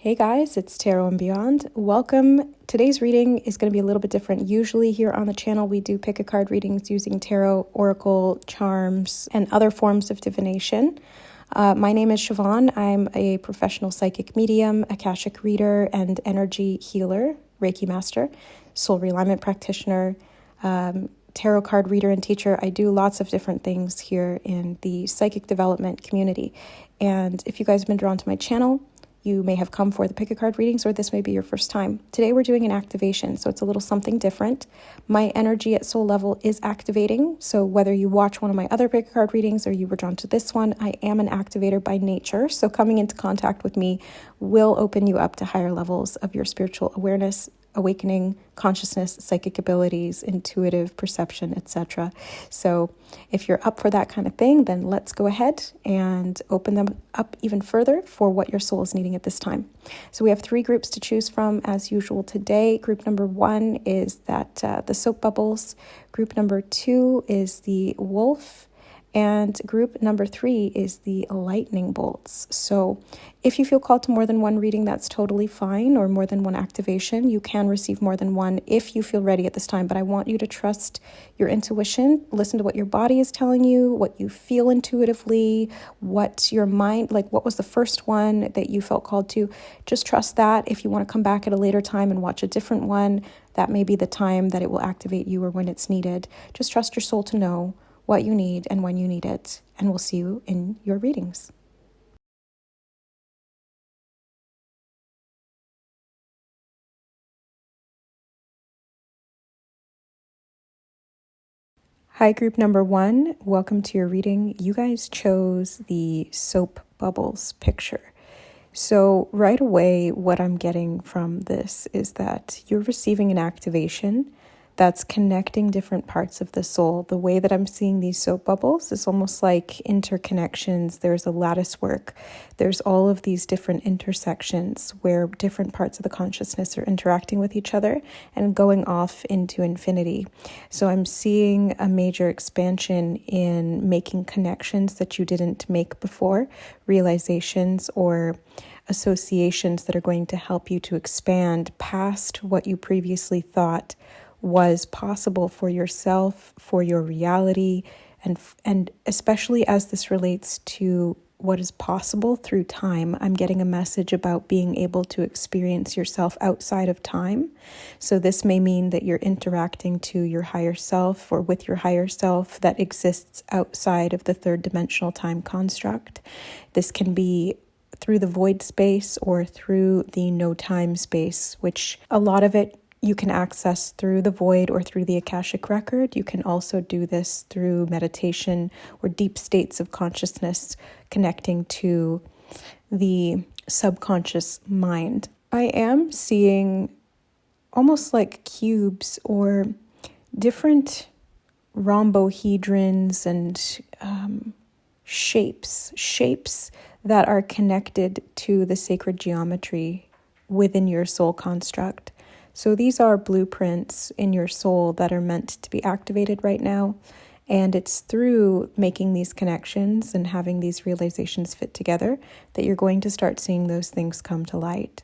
Hey guys, it's Tarot and Beyond. Welcome. Today's reading is going to be a little bit different. Usually here on the channel, we do pick a card readings using tarot, oracle, charms, and other forms of divination. My name is Siobhan. I'm a professional psychic medium, Akashic reader, and energy healer, Reiki master, soul realignment practitioner, tarot card reader and teacher. I do lots of different things here in the psychic development community. And if you guys have been drawn to my channel, you may have come for the pick a card readings, or this may be your first time. Today we're doing an activation, so it's a little something different. My energy at soul level is activating, so whether you watch one of my other pick a card readings or you were drawn to this one, I am an activator by nature. So coming into contact with me will open you up to higher levels of your spiritual awareness, awakening, consciousness, psychic abilities, intuitive perception, etc. So if you're up for that kind of thing, then let's go ahead and open them up even further for what your soul is needing at this time. So we have 3 groups to choose from as usual today. Group number 1 is the soap bubbles. Group number 2 is the wolf. And group number 3 is the lightning bolts. So if you feel called to more than one reading, that's totally fine, or more than one activation. You can receive more than one if you feel ready at this time. But I want you to trust your intuition, listen to what your body is telling you, what you feel intuitively, what your mind, like what was the first one that you felt called to. Just trust that. If you want to come back at a later time and watch a different one, that may be the time that it will activate you or when it's needed. Just trust your soul to know what you need and when you need it, and we'll see you in your readings. Hi, group number 1. Welcome to your reading. You guys chose the soap bubbles picture. So right away, what I'm getting from this is that you're receiving an activation that's connecting different parts of the soul. The way that I'm seeing these soap bubbles is almost like interconnections. There's a lattice work. There's all of these different intersections where different parts of the consciousness are interacting with each other and going off into infinity. So I'm seeing a major expansion in making connections that you didn't make before, realizations or associations that are going to help you to expand past what you previously thought was possible for yourself, for your reality, and especially as this relates to what is possible through time. I'm getting a message about being able to experience yourself outside of time. So this may mean that you're interacting to your higher self or with your higher self that exists outside of the third dimensional time construct. This can be through the void space or through the no time space, which a lot of it you can access through the void or through the Akashic record. You can also do this through meditation or deep states of consciousness connecting to the subconscious mind. I am seeing almost like cubes or different rhombohedrons and shapes that are connected to the sacred geometry within your soul construct. So these are blueprints in your soul that are meant to be activated right now. And it's through making these connections and having these realizations fit together that you're going to start seeing those things come to light.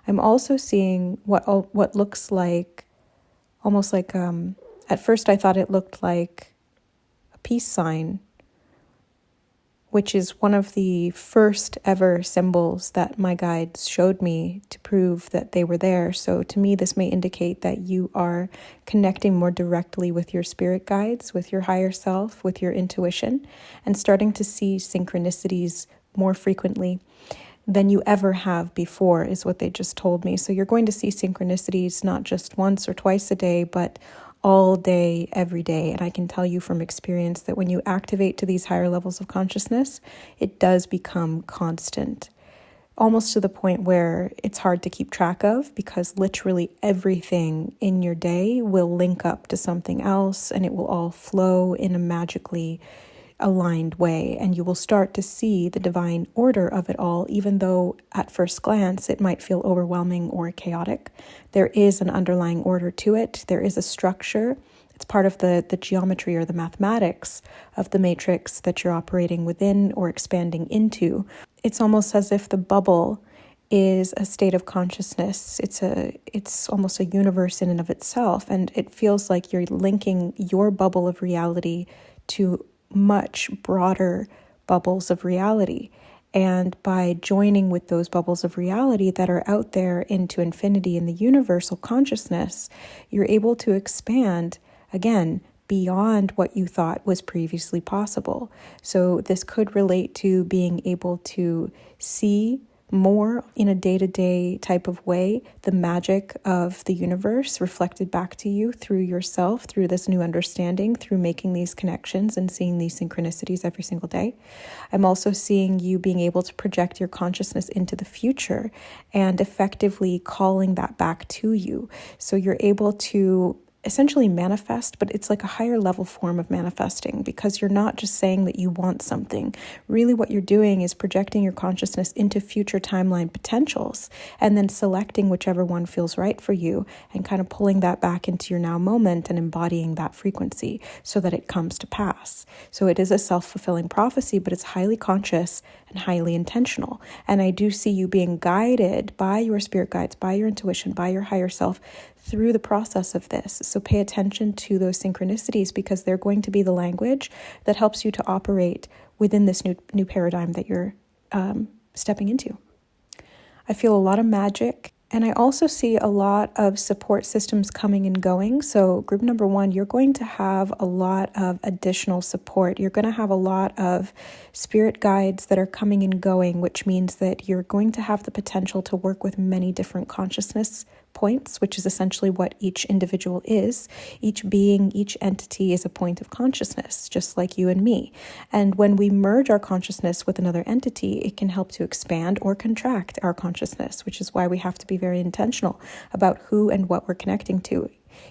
I'm also seeing what looks like, almost like, at first I thought it looked like a peace sign, which is one of the first ever symbols that my guides showed me to prove that they were there. So to me, this may indicate that you are connecting more directly with your spirit guides, with your higher self, with your intuition, and starting to see synchronicities more frequently than you ever have before, is what they just told me. So you're going to see synchronicities not just once or twice a day, but all day, every day. And I can tell you from experience that when you activate to these higher levels of consciousness, it does become constant, almost to the point where it's hard to keep track of, because literally everything in your day will link up to something else and it will all flow in a magically aligned way, and you will start to see the divine order of it all, even though at first glance it might feel overwhelming or chaotic. There is an underlying order to it. There is a structure. It's part of the geometry or the mathematics of the matrix that you're operating within or expanding into. It's almost as if the bubble is a state of consciousness. It's almost a universe in and of itself, and it feels like you're linking your bubble of reality to much broader bubbles of reality. And by joining with those bubbles of reality that are out there into infinity in the universal consciousness, you're able to expand again beyond what you thought was previously possible. So this could relate to being able to see more in a day-to-day type of way the magic of the universe reflected back to you through yourself, through this new understanding, through making these connections and seeing these synchronicities every single day. I'm also seeing you being able to project your consciousness into the future and effectively calling that back to you. So you're able to essentially manifest, but it's like a higher level form of manifesting, because you're not just saying that you want something. Really what you're doing is projecting your consciousness into future timeline potentials and then selecting whichever one feels right for you and kind of pulling that back into your now moment and embodying that frequency so that it comes to pass. So it is a self-fulfilling prophecy, but it's highly conscious and highly intentional. And I do see you being guided by your spirit guides, by your intuition, by your higher self through the process of this. So pay attention to those synchronicities, because they're going to be the language that helps you to operate within this new paradigm that you're stepping into. I feel a lot of magic, and I also see a lot of support systems coming and going. So group number 1, you're going to have a lot of additional support. You're going to have a lot of spirit guides that are coming and going, which means that you're going to have the potential to work with many different consciousness points, which is essentially what each individual is. Each being, each entity is a point of consciousness, just like you and me. And when we merge our consciousness with another entity, it can help to expand or contract our consciousness, which is why we have to be very intentional about who and what we're connecting to.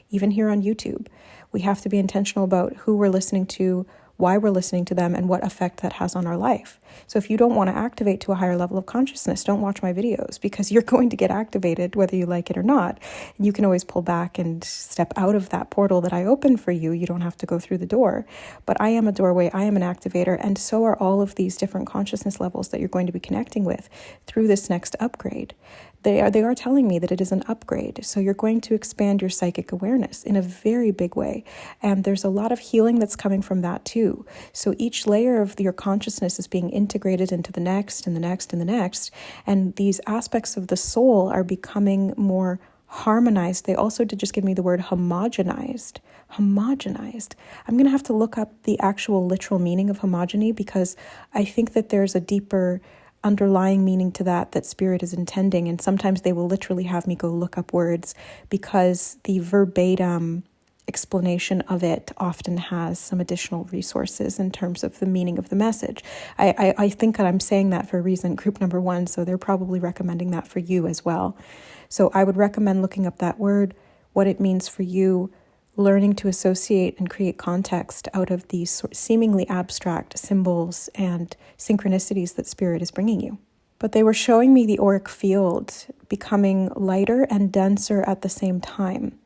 Even here on YouTube, we have to be intentional about who we're listening to, why we're listening to them, and what effect that has on our life. So if you don't want to activate to a higher level of consciousness, don't watch my videos, because you're going to get activated whether you like it or not. And you can always pull back and step out of that portal that I opened for you. You don't have to go through the door. But I am a doorway, I am an activator, and so are all of these different consciousness levels that you're going to be connecting with through this next upgrade. They are telling me that it is an upgrade. So you're going to expand your psychic awareness in a very big way. And there's a lot of healing that's coming from that too. So each layer of your consciousness is being integrated into the next and the next and the next. And these aspects of the soul are becoming more harmonized. They also did just give me the word homogenized. Homogenized. I'm going to have to look up the actual literal meaning of homogeny, because I think that there's a deeper underlying meaning to that spirit is intending. And sometimes they will literally have me go look up words, because the verbatim explanation of it often has some additional resources in terms of the meaning of the message. I think that I'm saying that for a reason, group number 1, so they're probably recommending that for you as well. So I would recommend looking up that word, what it means for you, learning to associate and create context out of these seemingly abstract symbols and synchronicities that Spirit is bringing you. But they were showing me the auric field becoming lighter and denser at the same time,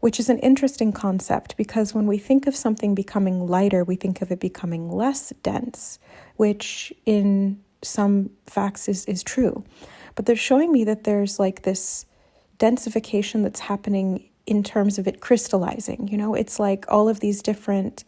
which is an interesting concept, because when we think of something becoming lighter, we think of it becoming less dense, which in some facts is true. But they're showing me that there's like this densification that's happening in terms of it crystallizing. You know, it's like all of these different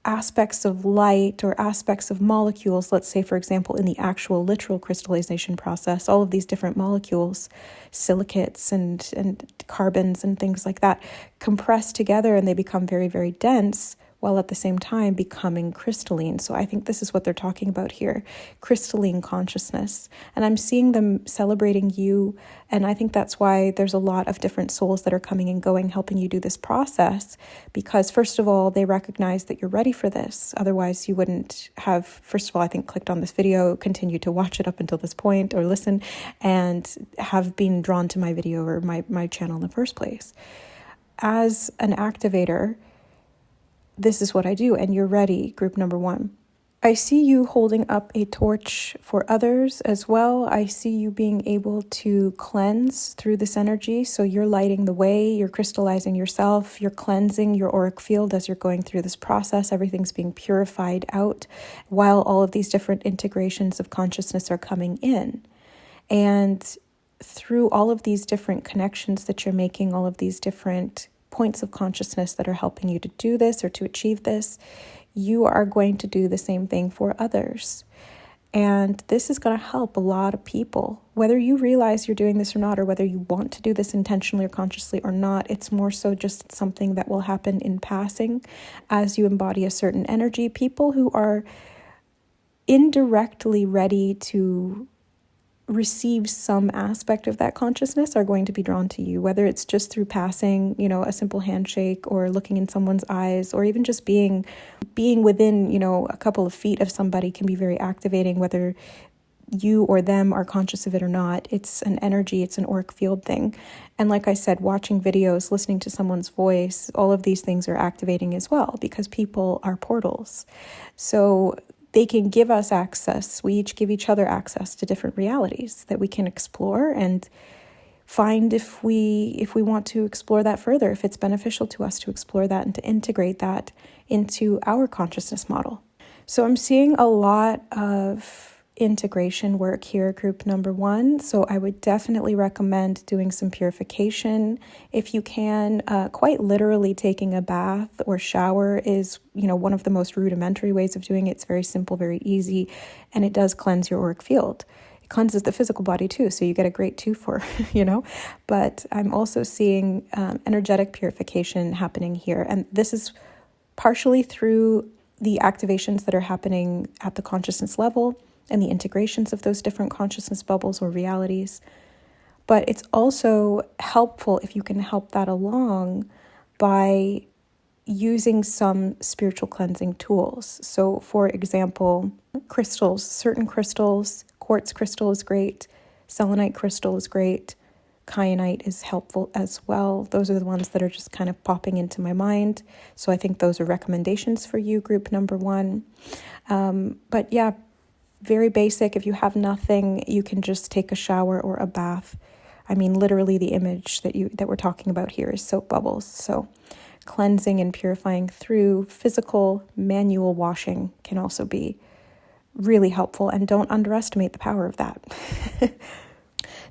aspects of light or aspects of molecules, let's say, for example, in the actual literal crystallization process, all of these different molecules, silicates and carbons and things like that, compress together and they become very, very dense, while at the same time becoming crystalline. So I think this is what they're talking about here, crystalline consciousness. And I'm seeing them celebrating you. And I think that's why there's a lot of different souls that are coming and going, helping you do this process. Because first of all, they recognize that you're ready for this. Otherwise, you wouldn't have, first of all, I think, clicked on this video, continued to watch it up until this point or listen, and have been drawn to my video or my channel in the first place. As an activator, this is what I do, and you're ready, group number 1. I see you holding up a torch for others as well. I see you being able to cleanse through this energy. So you're lighting the way, you're crystallizing yourself, you're cleansing your auric field as you're going through this process. Everything's being purified out while all of these different integrations of consciousness are coming in. And through all of these different connections that you're making, all of these different points of consciousness that are helping you to do this or to achieve this, you are going to do the same thing for others. And this is going to help a lot of people, whether you realize you're doing this or not, or whether you want to do this intentionally or consciously or not. It's more so just something that will happen in passing as you embody a certain energy. People who are indirectly ready to receive some aspect of that consciousness are going to be drawn to you, whether it's just through passing, a simple handshake, or looking in someone's eyes, or even just being within, a couple of feet of somebody can be very activating, whether you or them are conscious of it or not. It's an energy, it's an auric field thing. And like I said, watching videos, listening to someone's voice, all of these things are activating as well, because people are portals. So they can give us access. We each give each other access to different realities that we can explore and find if we want to explore that further, if it's beneficial to us to explore that and to integrate that into our consciousness model. So I'm seeing a lot of integration work here, group number 1. So I would definitely recommend doing some purification if you can. Quite literally taking a bath or shower is, one of the most rudimentary ways of doing it. It's very simple, very easy, and it does cleanse your auric field. It cleanses the physical body too, so you get a great two-for, But I'm also seeing energetic purification happening here, and this is partially through the activations that are happening at the consciousness level and the integrations of those different consciousness bubbles or realities. But it's also helpful if you can help that along by using some spiritual cleansing tools. So for example, crystals, certain crystals, quartz crystal is great, selenite crystal is great, kyanite is helpful as well. Those are the ones that are just kind of popping into my mind. So I think those are recommendations for you, group number 1. But yeah, very basic. If you have nothing, you can just take a shower or a bath. I mean, literally the image that we're talking about here is soap bubbles. So cleansing and purifying through physical manual washing can also be really helpful, and don't underestimate the power of that.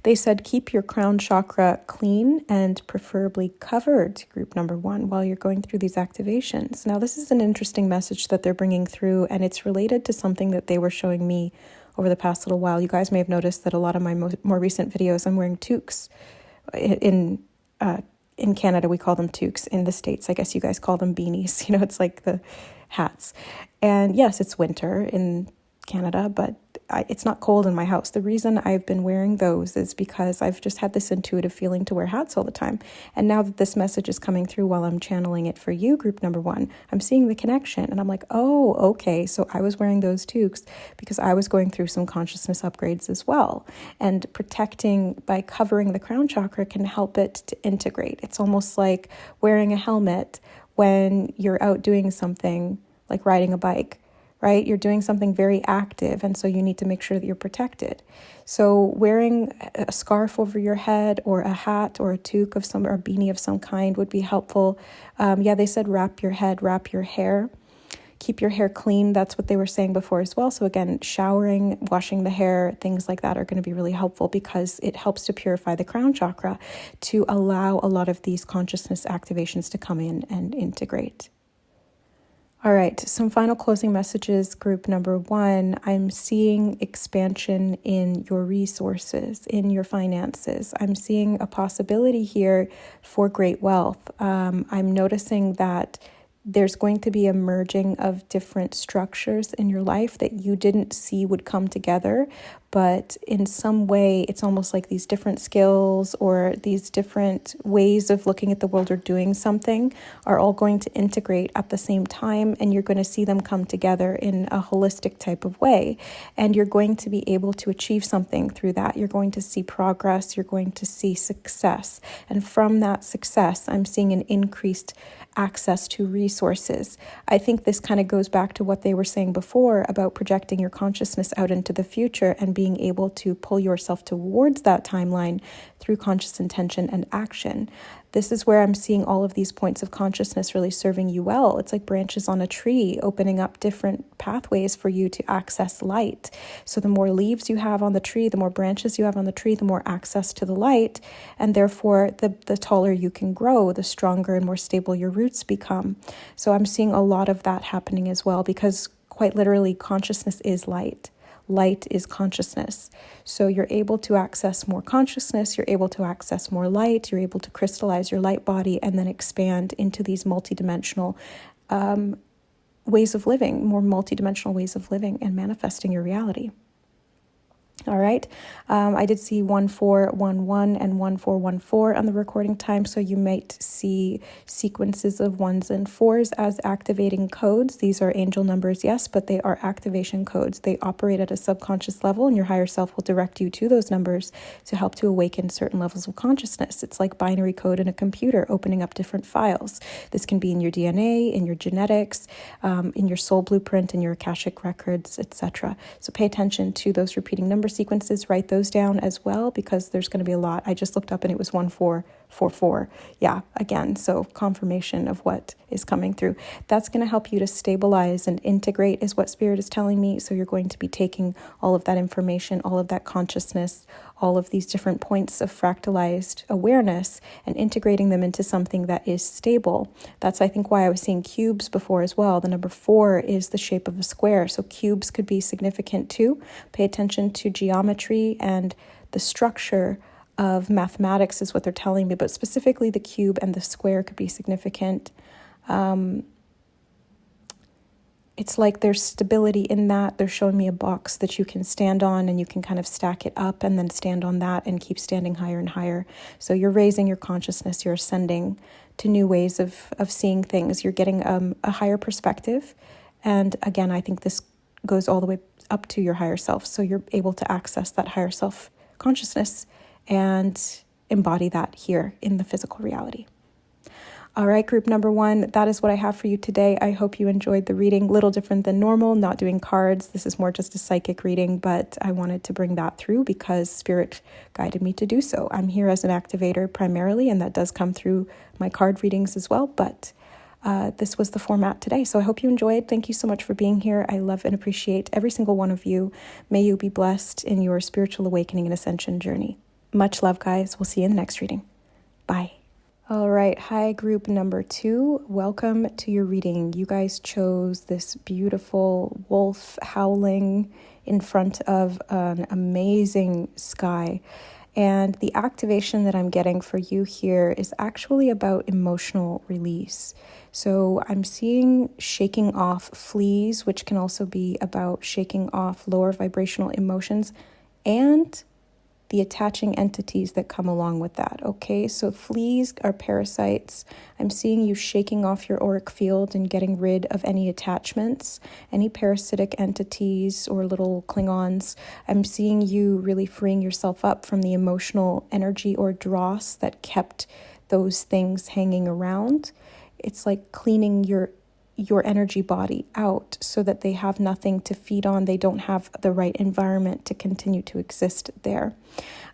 They said keep your crown chakra clean and preferably covered, group number 1, while you're going through these activations. Now, this is an interesting message that they're bringing through, and it's related to something that they were showing me over the past little while. You guys may have noticed that a lot of my more recent videos, I'm wearing toques. In Canada, we call them toques. In the States, I guess you guys call them beanies. It's like the hats. And yes, it's winter in Canada, but it's not cold in my house. The reason I've been wearing those is because I've just had this intuitive feeling to wear hats all the time. And now that this message is coming through while I'm channeling it for you, group number 1, I'm seeing the connection. And I'm like, oh, okay. So I was wearing those toques because I was going through some consciousness upgrades as well. And protecting by covering the crown chakra can help it to integrate. It's almost like wearing a helmet when you're out doing something like riding a bike. Right? You're doing something very active, and so you need to make sure that you're protected. So wearing a scarf over your head or a hat or a toque of some or a beanie of some kind would be helpful. They said wrap your head, wrap your hair. Keep your hair clean. That's what they were saying before as well. So again, showering, washing the hair, things like that are going to be really helpful because it helps to purify the crown chakra to allow a lot of these consciousness activations to come in and integrate. All right, some final closing messages, group number 1. I'm seeing expansion in your resources, in your finances. I'm seeing a possibility here for great wealth. I'm noticing that there's going to be a merging of different structures in your life that you didn't see would come together, but in some way it's almost like these different skills or these different ways of looking at the world or doing something are all going to integrate at the same time, and you're going to see them come together in a holistic type of way, and you're going to be able to achieve something through that. You're going to see progress, you're going to see success, and from that success I'm seeing an increased access to resources. I think this kind of goes back to what they were saying before about projecting your consciousness out into the future and being able to pull yourself towards that timeline through conscious intention and action. This is where I'm seeing all of these points of consciousness really serving you well. It's like branches on a tree, opening up different pathways for you to access light. So the more leaves you have on the tree, the more branches you have on the tree, the more access to the light. And therefore, the taller you can grow, the stronger and more stable your roots become. So I'm seeing a lot of that happening as well, because quite literally, consciousness is light. Light is consciousness. So you're able to access more consciousness, you're able to access more light, you're able to crystallize your light body and then expand into these multidimensional ways of living, more multidimensional ways of living and manifesting your reality. All right. I did see 1411 and 1414 on the recording time. So you might see sequences of 1s and 4s as activating codes. These are angel numbers, yes, but they are activation codes. They operate at a subconscious level, and your higher self will direct you to those numbers to help to awaken certain levels of consciousness. It's like binary code in a computer, opening up different files. This can be in your DNA, in your genetics, in your soul blueprint, in your Akashic records, etc. So pay attention to those repeating number sequences, write those down as well, because there's going to be a lot. I just looked up and it was 1444. Yeah, again, so confirmation of what is coming through. That's going to help you to stabilize and integrate is what Spirit is telling me. So you're going to be taking all of that information, all of that consciousness, all of these different points of fractalized awareness and integrating them into something that is stable. That's, I think, why I was seeing cubes before as well. The number 4 is the shape of a square. So cubes could be significant too. Pay attention to geometry and the structure of mathematics is what they're telling me, but specifically the cube and the square could be significant. It's like there's stability in that. They're showing me a box that you can stand on and you can kind of stack it up and then stand on that and keep standing higher and higher. So you're raising your consciousness, you're ascending to new ways of seeing things. You're getting a higher perspective. And again, I think this goes all the way up to your higher self. So you're able to access that higher self consciousness and embody that here in the physical reality. All right, group number 1, that is what I have for you today. I hope you enjoyed the reading. Little different than normal, not doing cards. This is more just a psychic reading, but I wanted to bring that through because Spirit guided me to do so. I'm here as an activator primarily, and that does come through my card readings as well, but this was the format today. So I hope you enjoyed. Thank you so much for being here. I love and appreciate every single one of you. May you be blessed in your spiritual awakening and ascension journey. Much love, guys. We'll see you in the next reading. Bye. All right. Hi, group number 2. Welcome to your reading. You guys chose this beautiful wolf howling in front of an amazing sky. And the activation that I'm getting for you here is actually about emotional release. So I'm seeing shaking off fleas, which can also be about shaking off lower vibrational emotions and the attaching entities that come along with that. Okay, so fleas are parasites. I'm seeing you shaking off your auric field and getting rid of any attachments, any parasitic entities or little Klingons. I'm seeing you really freeing yourself up from the emotional energy or dross that kept those things hanging around. It's like cleaning your energy body out so that they have nothing to feed on. They don't have the right environment to continue to exist there.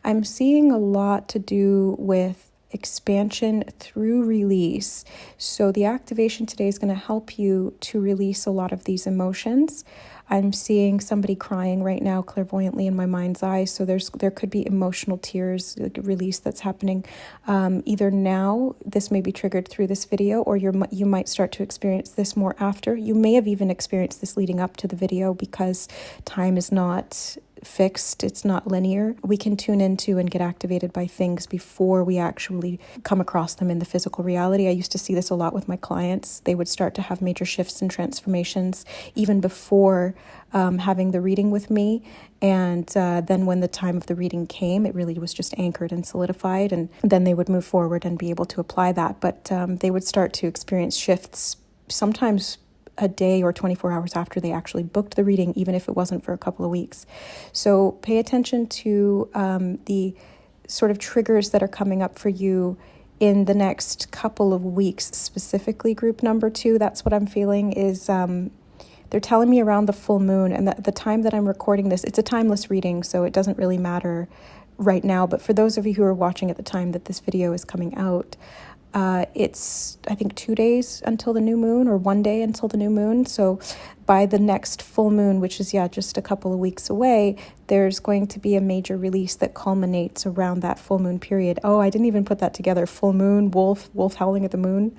I'm seeing a lot to do with expansion through release. So the activation today is going to help you to release a lot of these emotions. I'm seeing somebody crying right now clairvoyantly in my mind's eye. So there could be emotional tears, like a release that's happening either now. This may be triggered through this video, or you might start to experience this more after. You may have even experienced this leading up to the video because time is not fixed, it's not linear. We can tune into and get activated by things before we actually come across them in the physical reality. I used to see this a lot with my clients. They would start to have major shifts and transformations even before having the reading with me. And then when the time of the reading came, it really was just anchored and solidified. And then they would move forward and be able to apply that. But they would start to experience shifts sometimes a day or 24 hours after they actually booked the reading, even if it wasn't for a couple of weeks. So pay attention to the sort of triggers that are coming up for you in the next couple of weeks, specifically group number 2. That's what I'm feeling is they're telling me around the full moon, and the time that I'm recording this, it's a timeless reading, so it doesn't really matter right now. But for those of you who are watching at the time that this video is coming out, It's, I think, 2 days until the new moon, or 1 day until the new moon. So by the next full moon, which is, just a couple of weeks away, there's going to be a major release that culminates around that full moon period. Oh, I didn't even put that together. Full moon, wolf howling at the moon.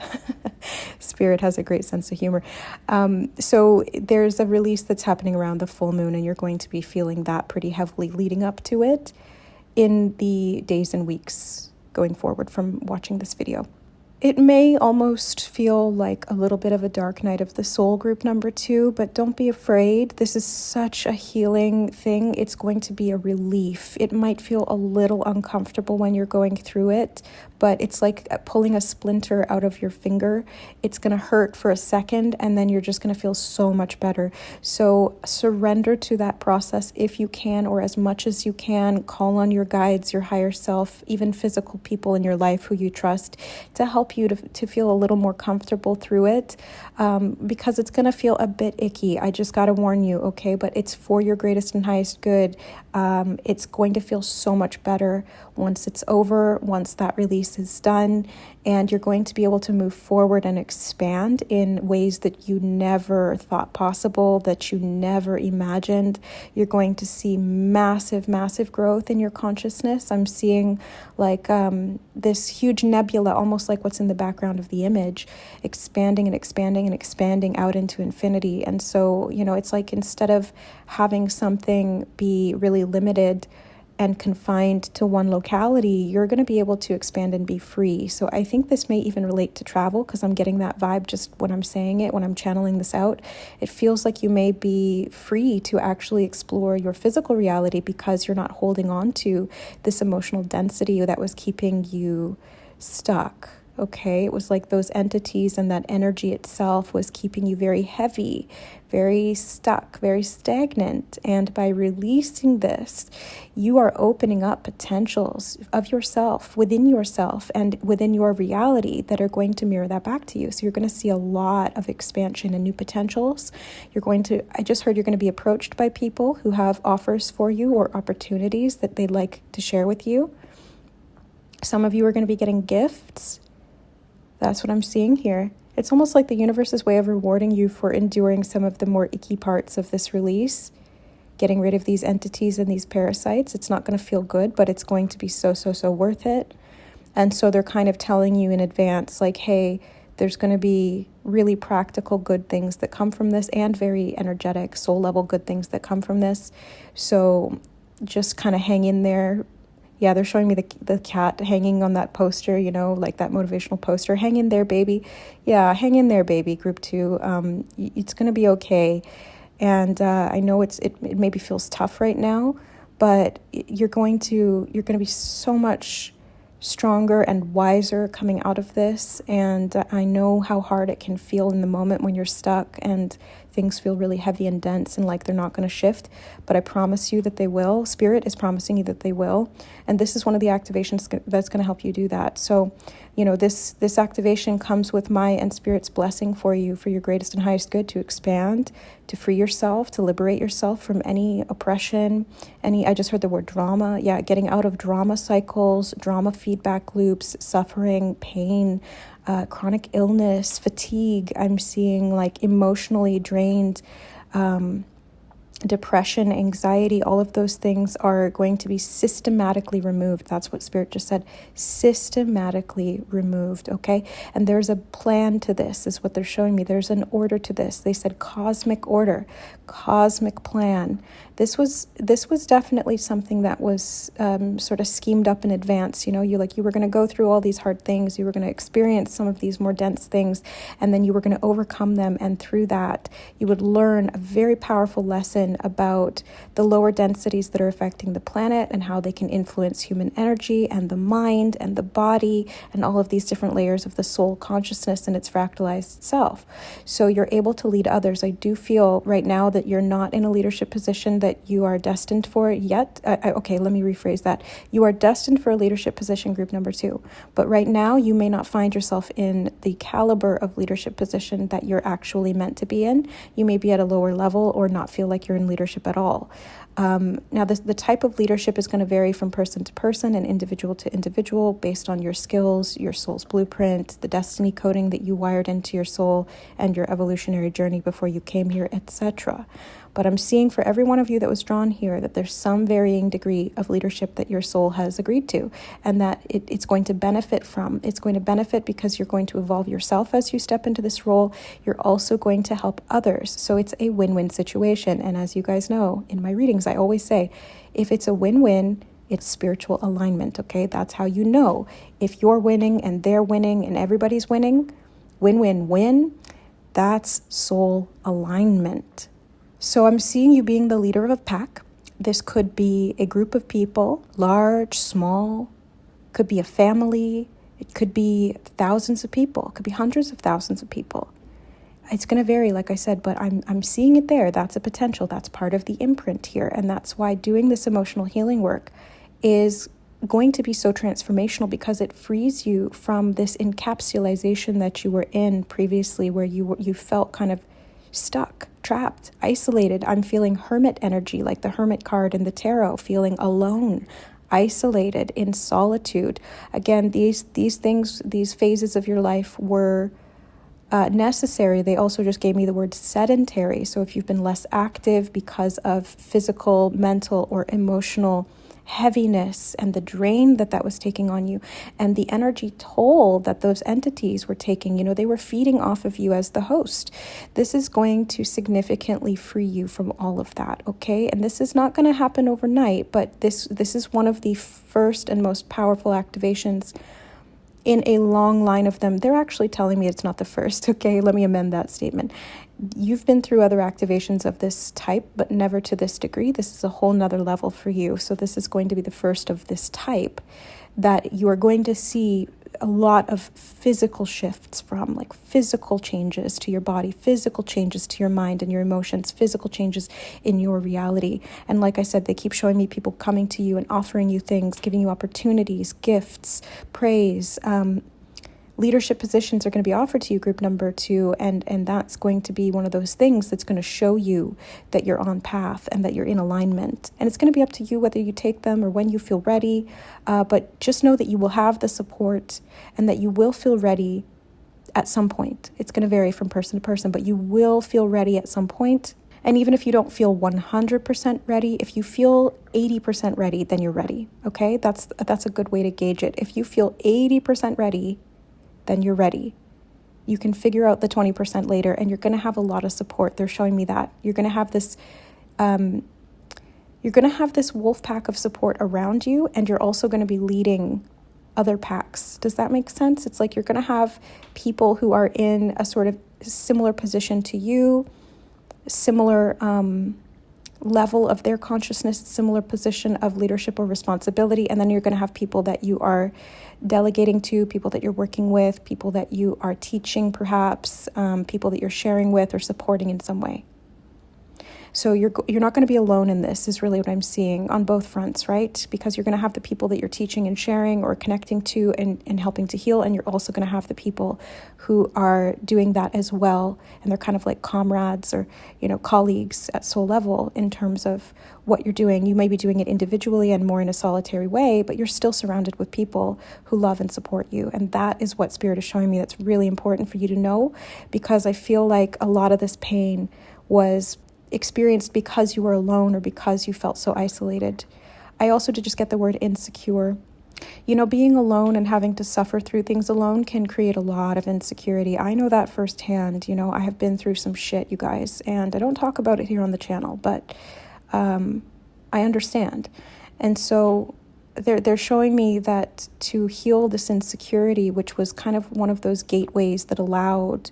Spirit has a great sense of humor. So there's a release that's happening around the full moon, and you're going to be feeling that pretty heavily leading up to it in the days and weeks going forward from watching this video. It may almost feel like a little bit of a dark night of the soul, group number 2, but don't be afraid. This is such a healing thing. It's going to be a relief. It might feel a little uncomfortable when you're going through it, but it's like pulling a splinter out of your finger. It's going to hurt for a second, and then you're just going to feel so much better. So surrender to that process if you can, or as much as you can. Call on your guides, your higher self, even physical people in your life who you trust to help you to feel a little more comfortable through it, because it's going to feel a bit icky. I just got to warn you, okay? But it's for your greatest and highest good. It's going to feel so much better once it's over, once that release is done, and you're going to be able to move forward and expand in ways that you never thought possible, that you never imagined. You're going to see massive, massive growth in your consciousness. I'm seeing like this huge nebula, almost like what's in the background of the image, expanding and expanding and expanding out into infinity. And so, it's like instead of having something be really limited and confined to one locality, you're going to be able to expand and be free. So I think this may even relate to travel, because I'm getting that vibe just when I'm saying it, when I'm channeling this out. It feels like you may be free to actually explore your physical reality because you're not holding on to this emotional density that was keeping you stuck. Okay, it was like those entities and that energy itself was keeping you very heavy, very stuck, very stagnant. And by releasing this, you are opening up potentials of yourself, and within your reality that are going to mirror that back to you. So you're going to see a lot of expansion and new potentials. I just heard you're going to be approached by people who have offers for you or opportunities that they'd like to share with you. Some of you are going to be getting gifts. That's what I'm seeing here. It's almost like the universe's way of rewarding you for enduring some of the more icky parts of this release, getting rid of these entities and these parasites. It's not going to feel good, but it's going to be so worth it. And so they're kind of telling you in advance, like, hey, there's going to be really practical good things that come from this, and very energetic, soul level good things that come from this. So just kind of hang in there. Yeah, they're showing me the cat hanging on that poster, like that motivational poster. Hang in there, baby. Yeah, hang in there, baby, group 2. It's going to be okay. And I know it maybe feels tough right now, but you're going to be so much stronger and wiser coming out of this. And I know how hard it can feel in the moment when you're stuck and things feel really heavy and dense and like they're not going to shift, but I promise you that they will. Spirit is promising you that they will. And this is one of the activations that's going to help you do that. So, this activation comes with my and Spirit's blessing for you, for your greatest and highest good, to expand, to free yourself, to liberate yourself from any oppression, I just heard the word drama. Yeah, getting out of drama cycles, drama feedback loops, suffering, pain, chronic illness, fatigue. I'm seeing like emotionally drained, depression, anxiety, all of those things are going to be systematically removed. That's what Spirit just said, systematically removed, okay? And there's a plan to this, is what they're showing me. There's an order to this. They said cosmic order, cosmic plan. This was definitely something that was sort of schemed up in advance. You were going to go through all these hard things. You were going to experience some of these more dense things, and then you were going to overcome them. And through that, you would learn a very powerful lesson about the lower densities that are affecting the planet and how they can influence human energy and the mind and the body and all of these different layers of the soul consciousness and its fractalized self. So you're able to lead others. I do feel right now that you're not in a leadership position that you are destined for yet. Okay, let me rephrase that. You are destined for a leadership position, group number 2. But right now, you may not find yourself in the caliber of leadership position that you're actually meant to be in. You may be at a lower level or not feel like you're in leadership at all. Now, the type of leadership is going to vary from person to person and individual to individual based on your skills, your soul's blueprint, the destiny coding that you wired into your soul, and your evolutionary journey before you came here, etc. But I'm seeing for every one of you that was drawn here that there's some varying degree of leadership that your soul has agreed to, and that it's going to benefit from. It's going to benefit because you're going to evolve yourself as you step into this role. You're also going to help others. So it's a win-win situation. And as you guys know, in my readings, I always say, if it's a win-win, it's spiritual alignment, okay? That's how you know. If you're winning and they're winning and everybody's winning, win-win-win, that's soul alignment. So I'm seeing you being the leader of a pack. This could be a group of people, large, small, could be a family, it could be thousands of people, it could be hundreds of thousands of people. It's going to vary, like I said, but I'm seeing it there. That's a potential. That's part of the imprint here. And that's why doing this emotional healing work is going to be so transformational, because it frees you from this encapsulation that you were in previously, where you felt kind of stuck, trapped, isolated. I'm feeling hermit energy, like the hermit card in the tarot, feeling alone, isolated, in solitude. Again, these things, these phases of your life were necessary. They also just gave me the word sedentary. So if you've been less active because of physical, mental, or emotional heaviness and the drain that was taking on you, and the energy toll that those entities were taking, they were feeding off of you as the host. This is going to significantly free you from all of that, okay? And this is not going to happen overnight, but this is one of the first and most powerful activations in a long line of them. They're actually telling me it's not the first, okay? Let me amend that statement. You've been through other activations of this type, but never to this degree. This is a whole nother level for you. So this is going to be the first of this type that you are going to see a lot of physical shifts from, like physical changes to your body, physical changes to your mind and your emotions, physical changes in your reality. And like I said, they keep showing me people coming to you and offering you things, giving you opportunities, gifts, praise. Leadership positions are going to be offered to you, group number 2, and that's going to be one of those things that's going to show you that you're on path and that you're in alignment. And it's going to be up to you whether you take them or when you feel ready, but just know that you will have the support and that you will feel ready at some point. It's going to vary from person to person, but you will feel ready at some point. And even if you don't feel 100% ready, if you feel 80% ready, then you're ready, okay? That's a good way to gauge it. If you feel 80% ready, then you're ready. You can figure out the 20% later, and you're going to have a lot of support. They're showing me that. You're going to have this wolf pack of support around you, and you're also going to be leading other packs. Does that make sense? It's like you're going to have people who are in a sort of similar position to you, similar level of their consciousness, similar position of leadership or responsibility, and then you're going to have people that you are delegating to, people that you're working with, people that you are teaching perhaps, people that you're sharing with or supporting in some way. So you're not going to be alone in this, is really what I'm seeing on both fronts, right? Because you're going to have the people that you're teaching and sharing or connecting to and helping to heal, and you're also going to have the people who are doing that as well, and they're kind of like comrades or, colleagues at soul level in terms of what you're doing. You may be doing it individually and more in a solitary way, but you're still surrounded with people who love and support you, and that is what Spirit is showing me. That's really important for you to know, because I feel like a lot of this pain was experienced because you were alone or because you felt so isolated. I also did just get the word insecure. Being alone and having to suffer through things alone can create a lot of insecurity. I know that firsthand. I have been through some shit, you guys, and I don't talk about it here on the channel, but I understand. And so they're showing me that to heal this insecurity, which was kind of one of those gateways that allowed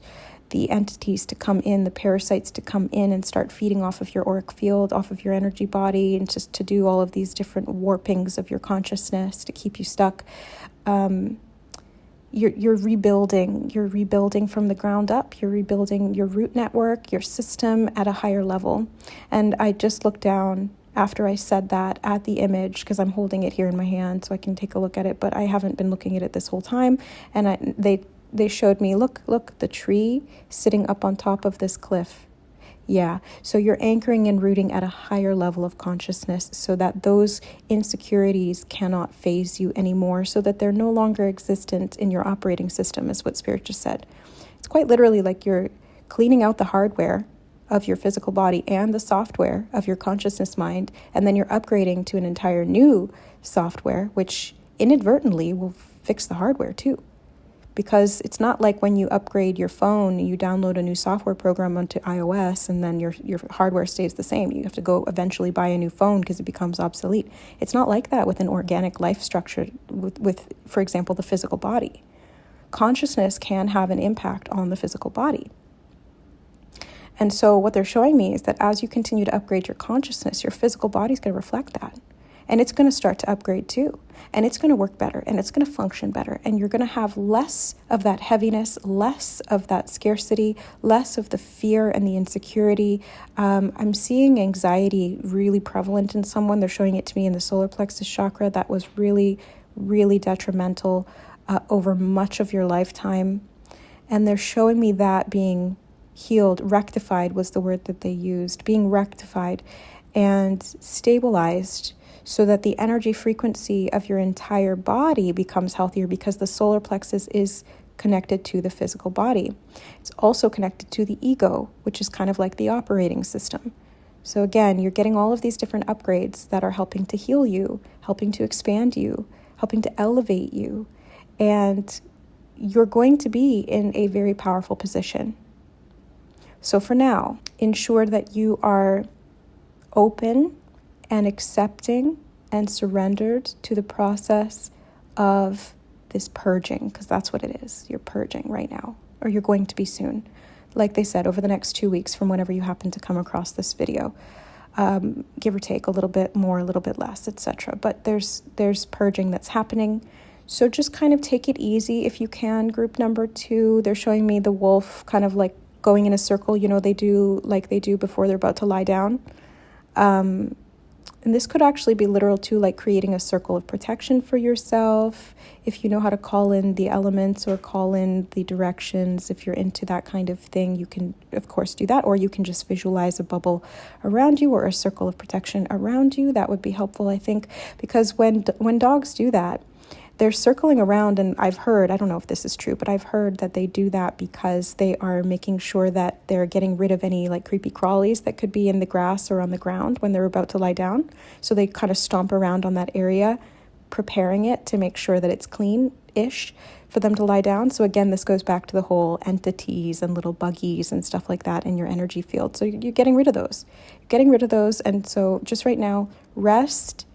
the entities to come in, the parasites to come in and start feeding off of your auric field, off of your energy body, and just to do all of these different warpings of your consciousness to keep you stuck. You're rebuilding from the ground up. You're rebuilding your root network, your system at a higher level. And I just looked down after I said that at the image, because I'm holding it here in my hand so I can take a look at it, but I haven't been looking at it this whole time. And they showed me, look, the tree sitting up on top of this cliff. Yeah, so you're anchoring and rooting at a higher level of consciousness so that those insecurities cannot phase you anymore, so that they're no longer existent in your operating system, is what Spirit just said. It's quite literally like you're cleaning out the hardware of your physical body and the software of your consciousness mind, and then you're upgrading to an entire new software, which inadvertently will fix the hardware too. Because it's not like when you upgrade your phone, you download a new software program onto iOS and then your hardware stays the same. You have to go eventually buy a new phone because it becomes obsolete. It's not like that with an organic life structure with, for example, the physical body. Consciousness can have an impact on the physical body. And so what they're showing me is that as you continue to upgrade your consciousness, your physical body is going to reflect that. And it's going to start to upgrade too. And it's going to work better and it's going to function better. And you're going to have less of that heaviness, less of that scarcity, less of the fear and the insecurity. I'm seeing anxiety really prevalent in someone. They're showing it to me in the solar plexus chakra. That was really, really detrimental over much of your lifetime. And they're showing me that being healed, rectified was the word that they used, being rectified and stabilized, so that the energy frequency of your entire body becomes healthier, because the solar plexus is connected to the physical body. It's also connected to the ego, which is kind of like the operating system. So again, you're getting all of these different upgrades that are helping to heal you, helping to expand you, helping to elevate you. And you're going to be in a very powerful position. So for now, ensure that you are open and accepting and surrendered to the process of this purging, because that's what it is. You're purging right now, or you're going to be soon. Like they said, over the next 2 weeks from whenever you happen to come across this video, give or take a little bit more, a little bit less, etc. But there's purging that's happening. So just kind of take it easy if you can. Group number 2, they're showing me the wolf kind of like going in a circle, they do before they're about to lie down. And this could actually be literal too, like creating a circle of protection for yourself. If you know how to call in the elements or call in the directions, if you're into that kind of thing, you can, of course, do that. Or you can just visualize a bubble around you or a circle of protection around you. That would be helpful, I think, because when dogs do that, they're circling around, and I've heard, I don't know if this is true, but I've heard that they do that because they are making sure that they're getting rid of any like creepy crawlies that could be in the grass or on the ground when they're about to lie down. So they kind of stomp around on that area, preparing it to make sure that it's clean-ish for them to lie down. So again, this goes back to the whole entities and little buggies and stuff like that in your energy field. So you're getting rid of those. And so just right now, rest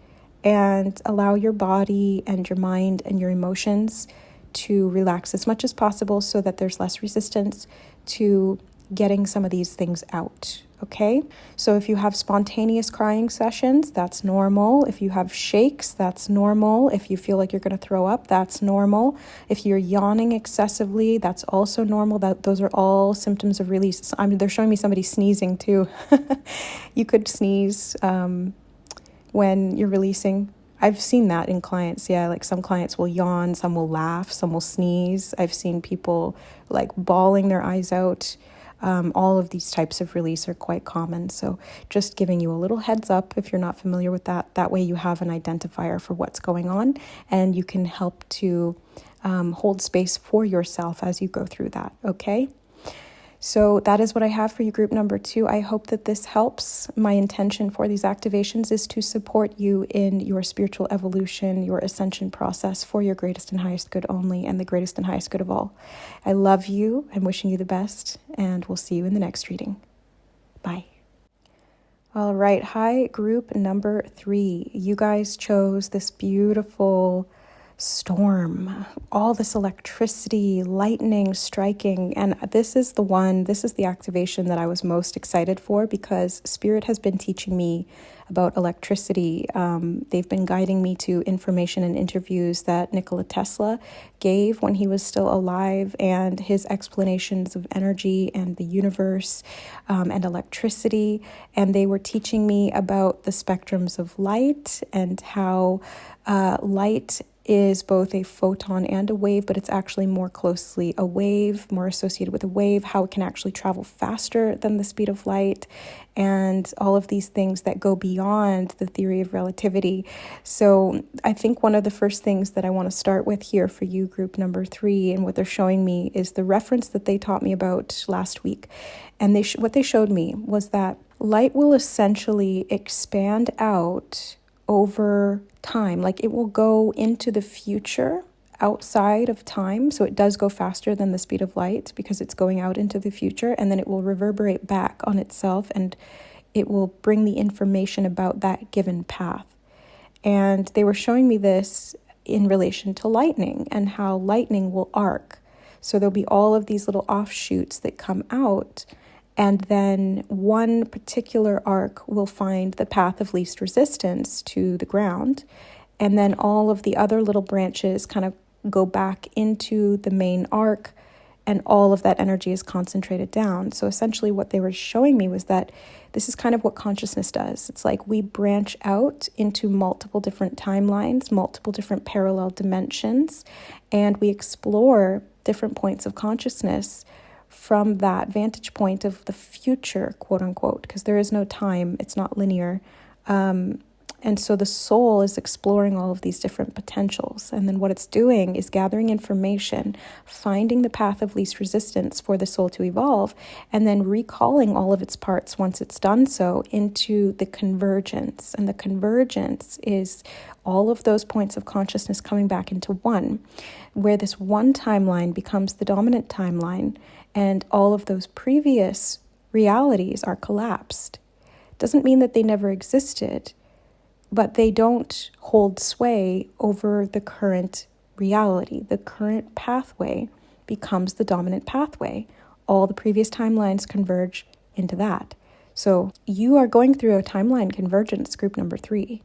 and allow your body and your mind and your emotions to relax as much as possible so that there's less resistance to getting some of these things out, okay? So if you have spontaneous crying sessions, that's normal. If you have shakes, that's normal. If you feel like you're going to throw up, that's normal. If you're yawning excessively, that's also normal. Those are all symptoms of release. They're showing me somebody sneezing too. You could sneeze when you're releasing. I've seen that in clients. Yeah, like some clients will yawn, some will laugh, some will sneeze. I've seen people like bawling their eyes out. All of these types of release are quite common. So just giving you a little heads up if you're not familiar with that. That way you have an identifier for what's going on, and you can help to hold space for yourself as you go through that, okay? So that is what I have for you, group number 2. I hope that this helps. My intention for these activations is to support you in your spiritual evolution, your ascension process for your greatest and highest good only, and the greatest and highest good of all. I love you. I'm wishing you the best, and we'll see you in the next reading. Bye. All right. Hi, group number 3. You guys chose this beautiful storm, all this electricity, lightning striking, and this is the activation that I was most excited for, because Spirit has been teaching me about electricity. They've been guiding me to information and interviews that Nikola Tesla gave when he was still alive, and his explanations of energy and the universe and electricity. And they were teaching me about the spectrums of light and how light is both a photon and a wave, but it's actually more closely a wave, more associated with a wave, how it can actually travel faster than the speed of light, and all of these things that go beyond the theory of relativity. So I think one of the first things that I want to start with here for you, group number 3, and what they're showing me is the reference that they taught me about last week. And what they showed me was that light will essentially expand out over time. Like it will go into the future outside of time. So it does go faster than the speed of light because it's going out into the future, and then it will reverberate back on itself and it will bring the information about that given path. And they were showing me this in relation to lightning and how lightning will arc. So there'll be all of these little offshoots that come out, and then one particular arc will find the path of least resistance to the ground. And then all of the other little branches kind of go back into the main arc, and all of that energy is concentrated down. So essentially what they were showing me was that this is kind of what consciousness does. It's like we branch out into multiple different timelines, multiple different parallel dimensions, and we explore different points of consciousness from that vantage point of the future, quote unquote, because there is no time, it's not linear. And so the soul is exploring all of these different potentials. And then what it's doing is gathering information, finding the path of least resistance for the soul to evolve, and then recalling all of its parts once it's done so into the convergence. And the convergence is all of those points of consciousness coming back into one, where this one timeline becomes the dominant timeline, and all of those previous realities are collapsed. Doesn't mean that they never existed, but they don't hold sway over the current reality. The current pathway becomes the dominant pathway. All the previous timelines converge into that. So you are going through a timeline convergence, group number 3.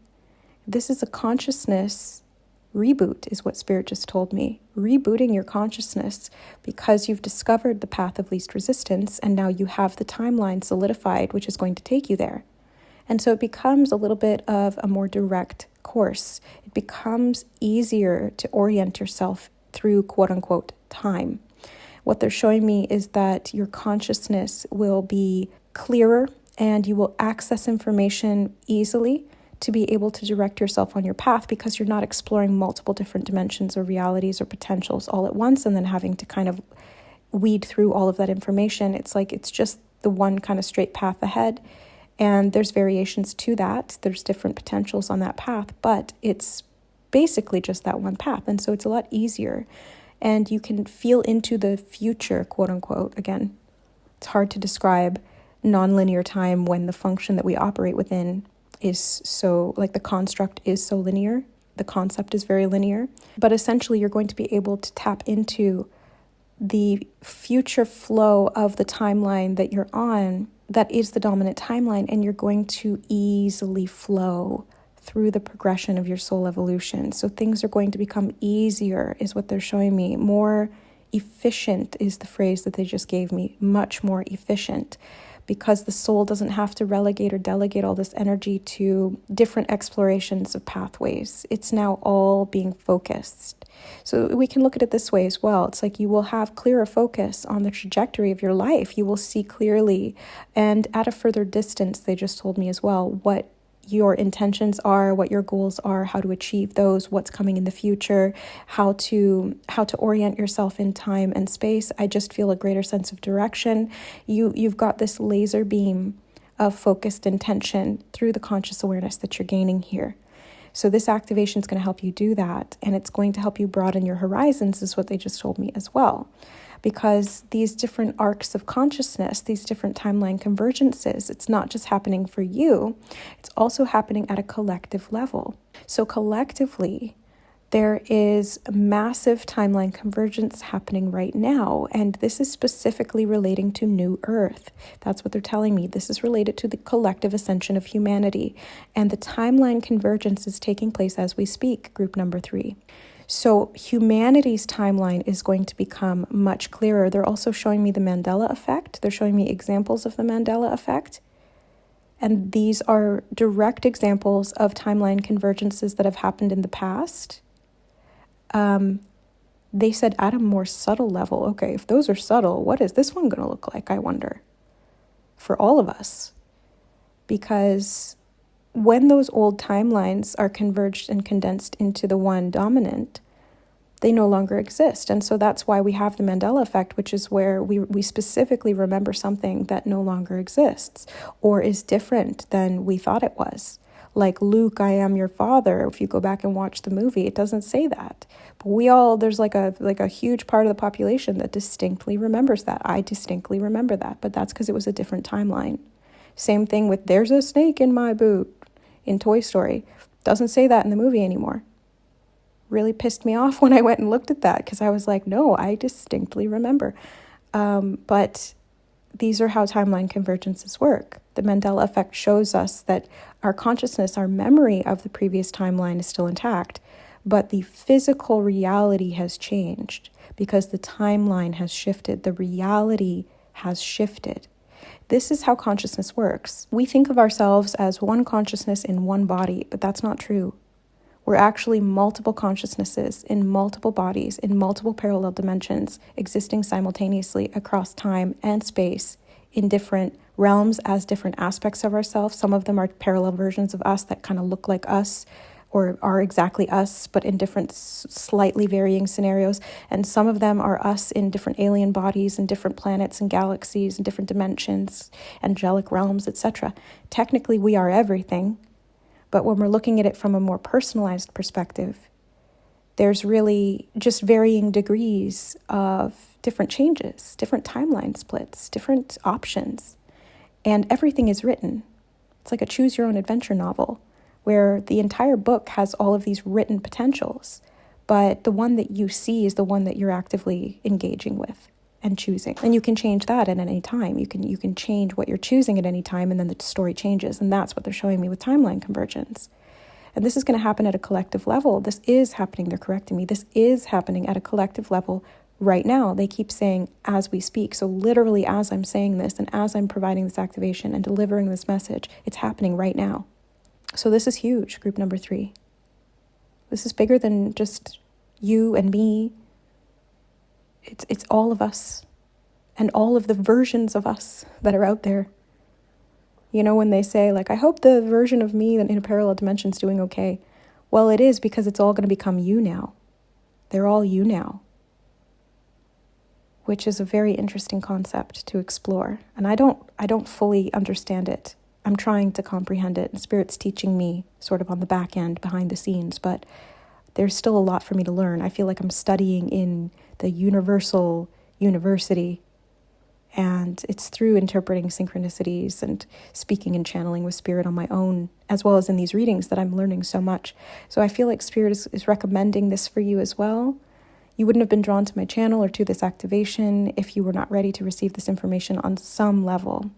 This is a consciousness reboot, is what Spirit just told me. Rebooting your consciousness because you've discovered the path of least resistance, and now you have the timeline solidified, which is going to take you there. And so it becomes a little bit of a more direct course. It becomes easier to orient yourself through quote unquote time. What they're showing me is that your consciousness will be clearer and you will access information easily to be able to direct yourself on your path, because you're not exploring multiple different dimensions or realities or potentials all at once and then having to kind of weed through all of that information. It's like it's just the one kind of straight path ahead. And there's variations to that. There's different potentials on that path, but it's basically just that one path. And so it's a lot easier. And you can feel into the future, quote unquote. Again, it's hard to describe nonlinear time when the function that we operate within is so, like the construct is so linear. The concept is very linear. But essentially, you're going to be able to tap into the future flow of the timeline that you're on, that is the dominant timeline, and you're going to easily flow through the progression of your soul evolution. So things are going to become easier, is what they're showing me. More efficient is the phrase that they just gave me, much more efficient, because the soul doesn't have to relegate or delegate all this energy to different explorations of pathways. It's now all being focused. So we can look at it this way as well. It's like you will have clearer focus on the trajectory of your life. You will see clearly, and at a further distance, they just told me as well, what your intentions are, what your goals are, how to achieve those, what's coming in the future, how to orient yourself in time and space. I just feel a greater sense of direction. You've got this laser beam of focused intention through the conscious awareness that you're gaining here. So this activation is going to help you do that, and it's going to help you broaden your horizons, is what they just told me as well. Because these different arcs of consciousness, these different timeline convergences, it's not just happening for you, it's also happening at a collective level. So collectively, there is a massive timeline convergence happening right now, and this is specifically relating to New Earth. That's what they're telling me. This is related to the collective ascension of humanity, and the timeline convergence is taking place as we speak, group number 3. So humanity's timeline is going to become much clearer. They're also showing me the Mandela effect. They're showing me examples of the Mandela effect. And these are direct examples of timeline convergences that have happened in the past. They said at a more subtle level. Okay, if those are subtle, what is this one going to look like, I wonder, for all of us? Because when those old timelines are converged and condensed into the one dominant, they no longer exist. And so that's why we have the Mandela effect, which is where we specifically remember something that no longer exists or is different than we thought it was. Like Luke, I am your father. If you go back and watch the movie, it doesn't say that. But there's like a huge part of the population that distinctly remembers that. I distinctly remember that, but that's because it was a different timeline. Same thing with there's a snake in my boot in Toy Story. Doesn't say that in the movie anymore. Really pissed me off when I went and looked at that, because I was like, no, I distinctly remember. But these are how timeline convergences work. The Mandela effect shows us that our consciousness, our memory of the previous timeline is still intact, but the physical reality has changed because the timeline has shifted. The reality has shifted. This is how consciousness works. We think of ourselves as one consciousness in one body, but that's not true. We're actually multiple consciousnesses in multiple bodies, in multiple parallel dimensions, existing simultaneously across time and space in different realms as different aspects of ourselves. Some of them are parallel versions of us that kind of look like us or are exactly us, but in different slightly varying scenarios. And some of them are us in different alien bodies and different planets and galaxies and different dimensions, angelic realms, etc. Technically, we are everything. But when we're looking at it from a more personalized perspective, there's really just varying degrees of different changes, different timeline splits, different options. And everything is written. It's like a choose your own adventure novel where the entire book has all of these written potentials, but the one that you see is the one that you're actively engaging with and choosing. And you can change that at any time. You can change what you're choosing at any time, and then the story changes. And that's what they're showing me with timeline convergence. And this is going to happen at a collective level. This is happening. They're correcting me. This is happening at a collective level right now. They keep saying as we speak. So literally as I'm saying this and as I'm providing this activation and delivering this message, it's happening right now. So this is huge, group number 3. This is bigger than just you and me. It's all of us and all of the versions of us that are out there. You know, when they say, like, I hope the version of me in a parallel dimension is doing okay. Well, it is, because it's all going to become you now. They're all you now. Which is a very interesting concept to explore. And I don't fully understand it. I'm trying to comprehend it. And Spirit's teaching me sort of on the back end, behind the scenes. But there's still a lot for me to learn. I feel like I'm studying in the universal university. And it's through interpreting synchronicities and speaking and channeling with Spirit on my own, as well as in these readings, that I'm learning so much. So I feel like Spirit is recommending this for you as well. You wouldn't have been drawn to my channel or to this activation if you were not ready to receive this information on some level,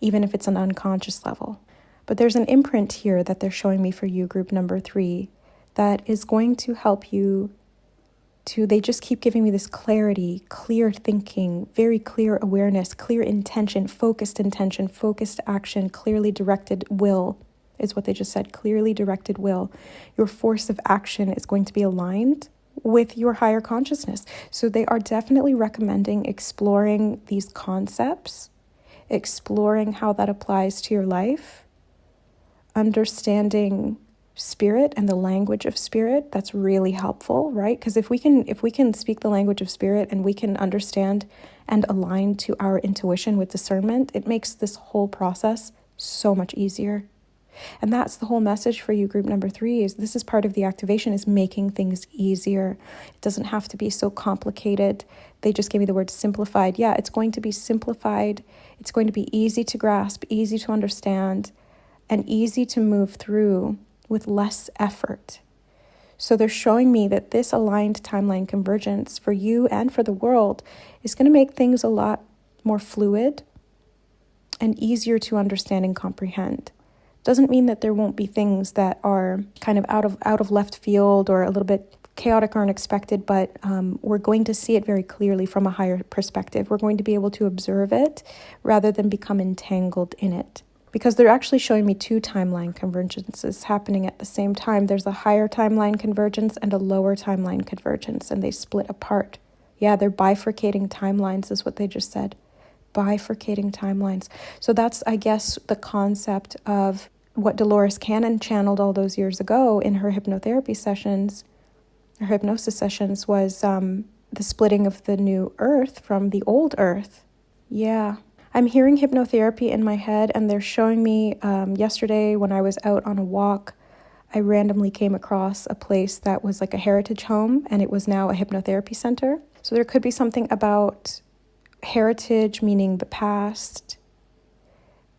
even if it's an unconscious level. But there's an imprint here that they're showing me for you, group number 3, that is going to help you they just keep giving me this clarity, clear thinking, very clear awareness, clear intention, focused action, clearly directed will is what they just said, clearly directed will. Your force of action is going to be aligned with your higher consciousness. So they are definitely recommending exploring these concepts, exploring how that applies to your life, understanding Spirit and the language of Spirit. That's really helpful, right? Because if we can speak the language of Spirit and we can understand and align to our intuition with discernment, it makes this whole process so much easier. And that's the whole message for you, group number 3, is this is part of the activation, is making things easier. It doesn't have to be so complicated. They just gave me the word simplified. Yeah, it's going to be simplified. It's going to be easy to grasp, easy to understand, and easy to move through with less effort. So they're showing me that this aligned timeline convergence for you and for the world is going to make things a lot more fluid and easier to understand and comprehend. Doesn't mean that there won't be things that are kind of out of left field or a little bit chaotic or unexpected, but we're going to see it very clearly from a higher perspective. We're going to be able to observe it rather than become entangled in it. because they're actually showing me two timeline convergences happening at the same time. There's a higher timeline convergence and a lower timeline convergence, and they split apart. Yeah, they're bifurcating timelines is what they just said. Bifurcating timelines. So that's, I guess, the concept of what Dolores Cannon channeled all those years ago in her hypnotherapy sessions, her hypnosis sessions, was the splitting of the new earth from the old earth. Yeah. I'm hearing hypnotherapy in my head, and they're showing me yesterday when I was out on a walk, I randomly came across a place that was like a heritage home, and it was now a hypnotherapy center. So there could be something about heritage, meaning the past,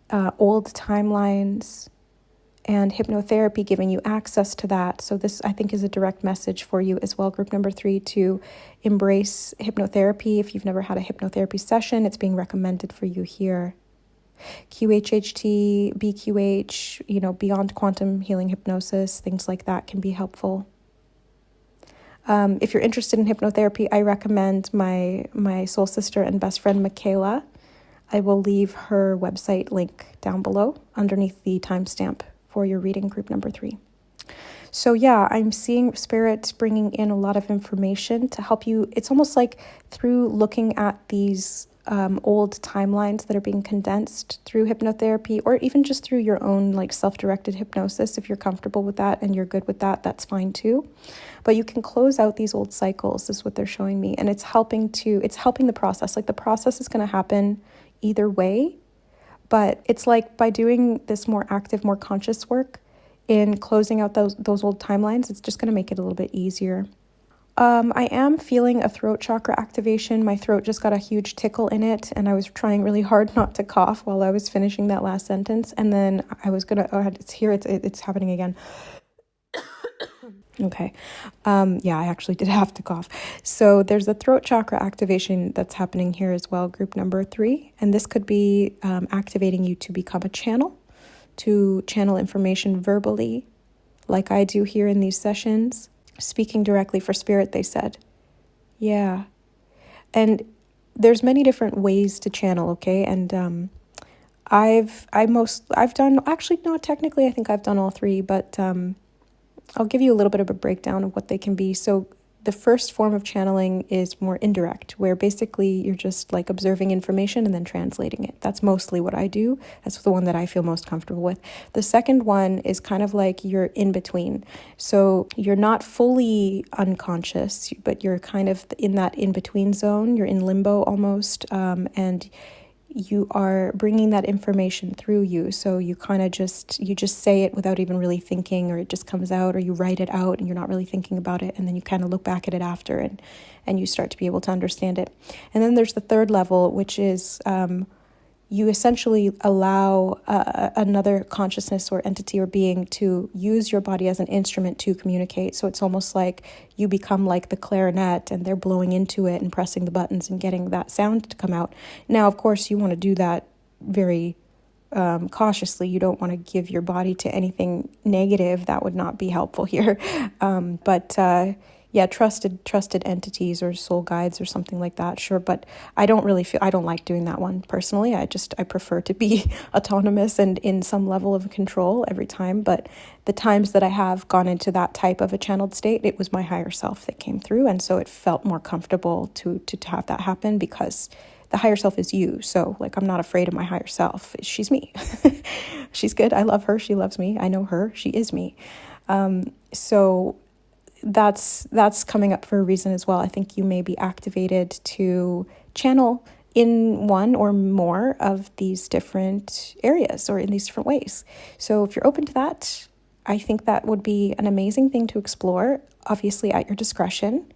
old timelines, and hypnotherapy giving you access to that. So this, I think, is a direct message for you as well, group number 3, to embrace hypnotherapy. If you've never had a hypnotherapy session, it's being recommended for you here. QHHT, BQH, beyond quantum healing hypnosis, things like that can be helpful. If you're interested in hypnotherapy, I recommend my soul sister and best friend, Michaela. I will leave her website link down below underneath the timestamp for your reading, group number 3. So yeah, I'm seeing Spirit bringing in a lot of information to help you. It's almost like through looking at these old timelines that are being condensed through hypnotherapy, or even just through your own like self-directed hypnosis. If you're comfortable with that and you're good with that, that's fine too. But you can close out these old cycles, is what they're showing me. And it's helping the process. Like the process is going to happen either way. But it's like by doing this more active, more conscious work in closing out those old timelines, it's just going to make it a little bit easier. I am feeling a throat chakra activation. My throat just got a huge tickle in it, and I was trying really hard not to cough while I was finishing that last sentence. And then I was going to, it's here, it's happening again. Okay. Yeah, I actually did have to cough. So there's a throat chakra activation that's happening here as well, group number 3. And this could be activating you to become a channel, to channel information verbally, like I do here in these sessions, speaking directly for Spirit, they said. Yeah. And there's many different ways to channel, okay? And I've done, actually, no, technically I think I've done all 3, but I'll give you a little bit of a breakdown of what they can be. So the first form of channeling is more indirect, where basically you're just like observing information and then translating it. That's mostly what I do. That's the one that I feel most comfortable with. The second one is kind of like you're in between. So you're not fully unconscious, but you're kind of in that in-between zone. You're in limbo almost, and you are bringing that information through you. So you kind of just say it without even really thinking, or it just comes out, or you write it out and you're not really thinking about it. And then you kind of look back at it after and you start to be able to understand it. And then there's the third level, which is you essentially allow another consciousness or entity or being to use your body as an instrument to communicate. So it's almost like you become like the clarinet and they're blowing into it and pressing the buttons and getting that sound to come out. Now, of course, you want to do that very cautiously. You don't want to give your body to anything negative. That would not be helpful here. Yeah, trusted entities or soul guides or something like that, sure. But I don't like doing that one personally. I prefer to be autonomous and in some level of control every time. But the times that I have gone into that type of a channeled state, it was my higher self that came through. And so it felt more comfortable to have that happen, because the higher self is you. So like, I'm not afraid of my higher self. She's me. She's good. I love her. She loves me. I know her. She is me. So that's coming up for a reason as well. I think you may be activated to channel in one or more of these different areas or in these different ways. So if you're open to that, I think that would be an amazing thing to explore, obviously at your discretion,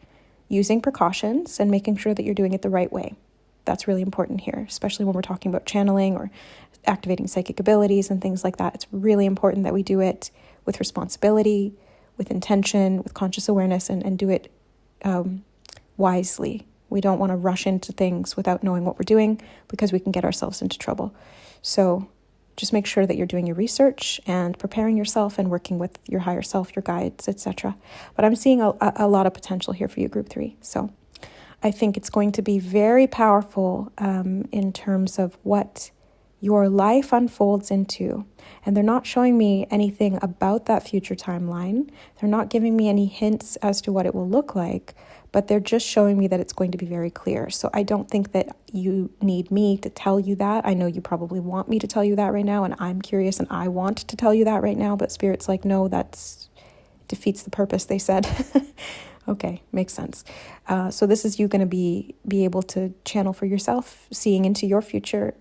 using precautions and making sure that you're doing it the right way. That's really important here, especially when we're talking about channeling or activating psychic abilities and things like that. It's really important that we do it with responsibility, with intention, with conscious awareness, and do it wisely. We don't want to rush into things without knowing what we're doing, because we can get ourselves into trouble. So just make sure that you're doing your research and preparing yourself and working with your higher self, your guides, etc. But I'm seeing a lot of potential here for you, group 3. So I think it's going to be very powerful in terms of what your life unfolds into. And they're not showing me anything about that future timeline. They're not giving me any hints as to what it will look like, but they're just showing me that it's going to be very clear. So I don't think that you need me to tell you that. I know you probably want me to tell you that right now, and I'm curious and I want to tell you that right now, but Spirit's like, no, that's defeats the purpose, they said. Okay, makes sense. So this is you going to be able to channel for yourself, seeing into your future,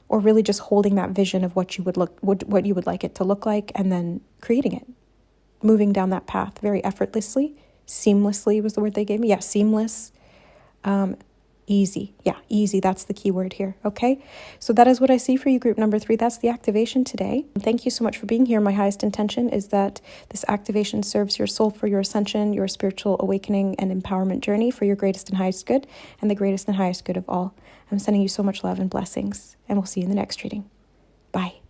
or really just holding that vision of what you would like it to look like, and then creating it, moving down that path very effortlessly. Seamlessly was the word they gave me. Yeah, seamless. Easy. Yeah, easy. That's the key word here. Okay. So that is what I see for you, group number 3. That's the activation today. Thank you so much for being here. My highest intention is that this activation serves your soul for your ascension, your spiritual awakening and empowerment journey for your greatest and highest good, and the greatest and highest good of all. I'm sending you so much love and blessings, and we'll see you in the next reading. Bye.